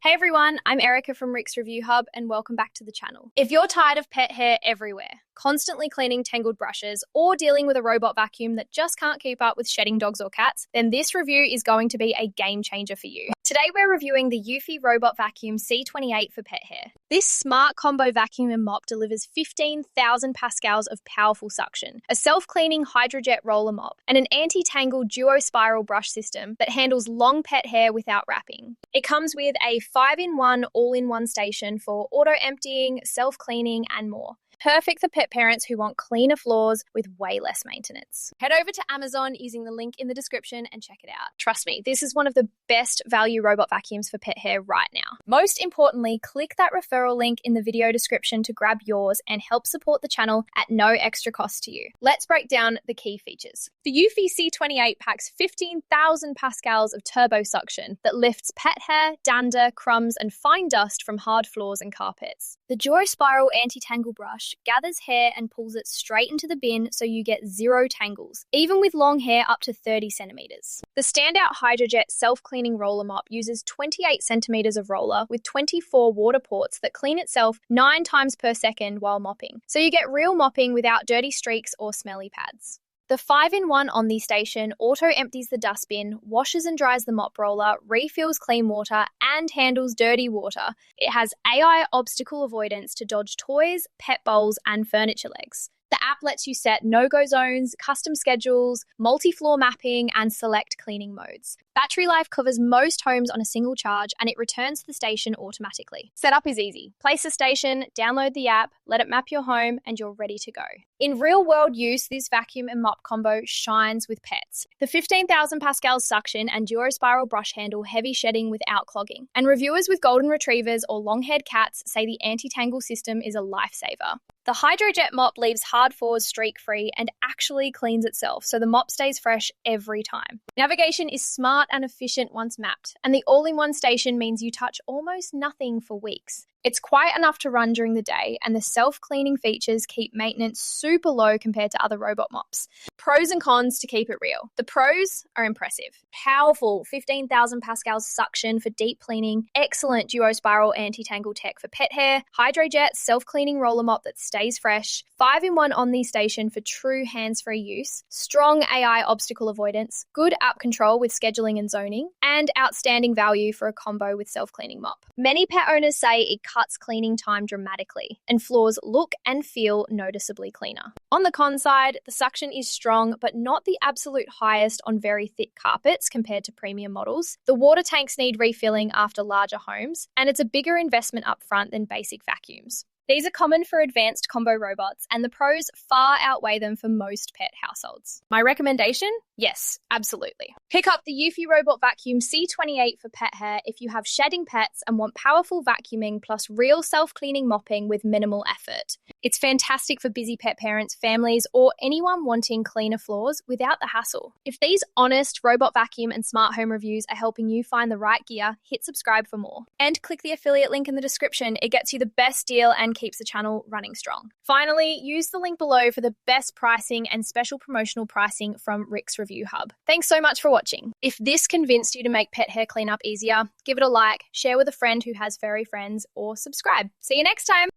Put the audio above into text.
Hey everyone, I'm Erica from Rick's Review Hub and welcome back to the channel. If you're tired of pet hair everywhere, constantly cleaning tangled brushes, or dealing with a robot vacuum that just can't keep up with shedding dogs or cats, then this review is going to be a game changer for you. Today we're reviewing the Eufy Robot Vacuum C28 for pet hair. This smart combo vacuum and mop delivers 15,000 pascals of powerful suction, a self-cleaning HydroJet roller mop, and an anti-tangle DuoSpiral brush system that handles long pet hair without wrapping. It comes with a 5-in-1 all-in-one station for auto-emptying, self-cleaning, and more. Perfect for pet parents who want cleaner floors with way less maintenance. Head over to Amazon using the link in the description and check it out. Trust me, this is one of the best value robot vacuums for pet hair right now. Most importantly, click that referral link in the video description to grab yours and help support the channel at no extra cost to you. Let's break down the key features. The Eufy C28 packs 15,000 pascals of turbo suction that lifts pet hair, dander, crumbs, and fine dust from hard floors and carpets. The DuoSpiral anti-tangle brush gathers hair and pulls it straight into the bin so you get zero tangles, even with long hair up to 30 centimeters. The standout HydroJet self-cleaning roller mop uses 28 centimeters of roller with 24 water ports that clean itself 9 times per second while mopping, so you get real mopping without dirty streaks or smelly pads. The 5-in-1 Omni station auto-empties the dustbin, washes and dries the mop roller, refills clean water, and handles dirty water. It has AI obstacle avoidance to dodge toys, pet bowls, and furniture legs. The app lets you set no-go zones, custom schedules, multi-floor mapping, and select cleaning modes. Battery life covers most homes on a single charge, and it returns to the station automatically. Setup is easy. Place a station, download the app, let it map your home, and you're ready to go. In real-world use, this vacuum and mop combo shines with pets. The 15,000 pascals suction and DuoSpiral brush handle heavy shedding without clogging. And reviewers with golden retrievers or long-haired cats say the anti-tangle system is a lifesaver. The HydroJet mop leaves hard floors streak-free and actually cleans itself, so the mop stays fresh every time. Navigation is smart and efficient once mapped, and the all-in-one station means you touch almost nothing for weeks. It's quiet enough to run during the day, and the self-cleaning features keep maintenance super low compared to other robot mops. Pros and cons to keep it real. The pros are impressive. Powerful 15,000 pascals suction for deep cleaning, excellent DuoSpiral anti-tangle tech for pet hair, HydroJet self-cleaning roller mop that stays fresh, 5-in-1 Omni station for true hands-free use, strong AI obstacle avoidance, good app control with scheduling and zoning, and outstanding value for a combo with self-cleaning mop. Many pet owners say it cuts cleaning time dramatically, and floors look and feel noticeably cleaner. On the con side, the suction is strong, but not the absolute highest on very thick carpets compared to premium models. The water tanks need refilling after larger homes, and it's a bigger investment upfront than basic vacuums. These are common for advanced combo robots, and the pros far outweigh them for most pet households. My recommendation? Yes, absolutely. Pick up the Eufy Robot Vacuum C28 for pet hair if you have shedding pets and want powerful vacuuming plus real self-cleaning mopping with minimal effort. It's fantastic for busy pet parents, families, or anyone wanting cleaner floors without the hassle. If these honest robot vacuum and smart home reviews are helping you find the right gear, hit subscribe for more. And click the affiliate link in the description. It gets you the best deal and keeps the channel running strong. Finally, use the link below for the best pricing and special promotional pricing from Rick's Review Hub. Thanks so much for watching. If this convinced you to make pet hair cleanup easier, give it a like, share with a friend who has furry friends, or subscribe. See you next time!